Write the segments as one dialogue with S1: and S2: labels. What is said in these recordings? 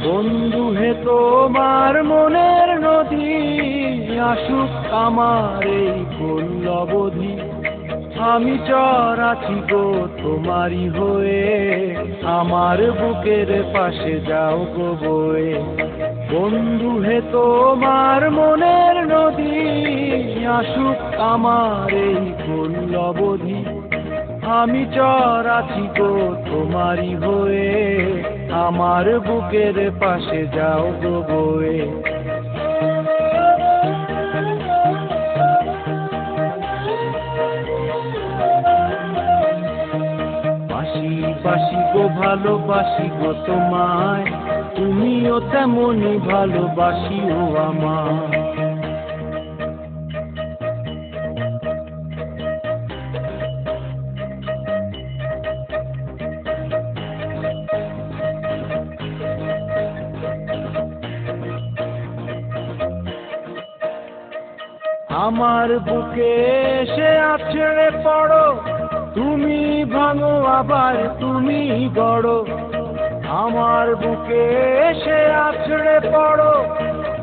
S1: বন্ধু হে তোমার মনের নদী, আসুক আমার এই পল্লবধি। আমি চর আছি গো তোমারই হয়ে, আমার বুকের পাশে যাও গো বয়ে। বন্ধু হে তোমার মনের নদী, আসুক আমার এই পল্লবধি। আমি চর আছি গো তোমারই হয়ে, আমার বুকের পাশে যাও গো বয়ে। বাসি বাসি গো ভালোবাসি গো তোমায়, তুমিও তেমনই ভালোবাসিও আমায়। আমার বুকে এসে আছড়ে পড়ো, তুমি ভাঙো আবার তুমি গড়ো। আমার বুকে এসে আছড়ে পড়ো,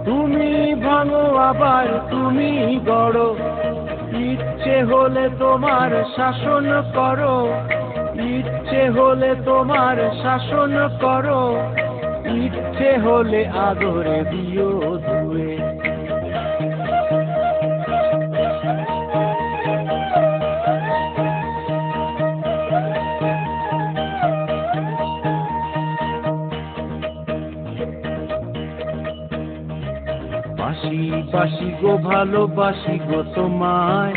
S1: তুমি ভাঙো আবার তুমি গড়ো। ইচ্ছে হলে তোমার শাসন করো, ইচ্ছে হলে তোমার শাসন করো, ইচ্ছে হলে আদরে দিও ধুয়ে। বাসি বাসি গো ভালোবাসি গো তোমায়,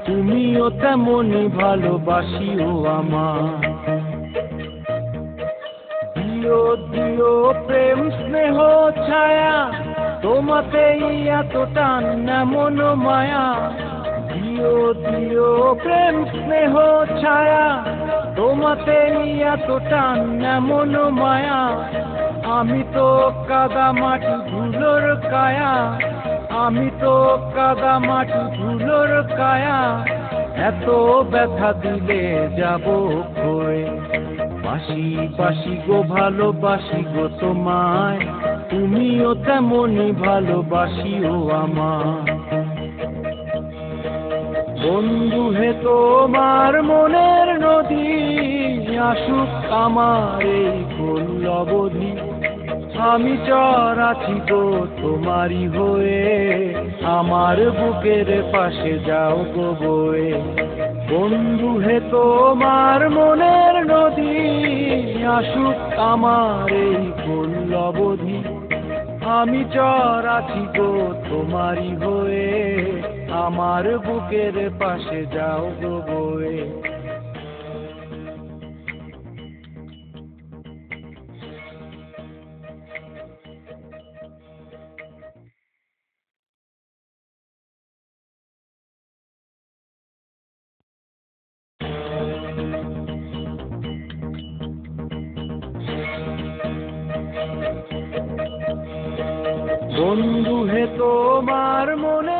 S1: তুমিও তেমনই ভালোবাসিও আমায়। দিও দিও প্রেম স্নেহ ছায়া, তোমাতেই এত টান এমন মায়া। দিও দিও প্রেম স্নেহ ছায়া, তোমাতেই এত টান এমন মায়া। আমি তো কাদা মাটি ধুলোর কায়া, আমি তো কাদা মাটি ধুলোর কায়া। এত ব্যথা দিলে যাব ক্ষয়ে। বাসি বাসি গো ভালোবাসি গো তোমায়, তুমিও তেমনই ভালোবাসিও আমায়। বন্ধু হে তোমার মনের নদী, আসুক আমার এই পল্লবধি। আমি চর আছি গো তোমারই হয়ে, আমার বুকের পাশে যাও গো বয়ে। বন্ধু হে তোমার মনের নদী, আসুক আমার এই পল্লবধি। আমি চর আছি গো তোমারই হয়ে, আমার বুকের পাশে যাও গো বয়ে। বন্ধু হে তোমার মনে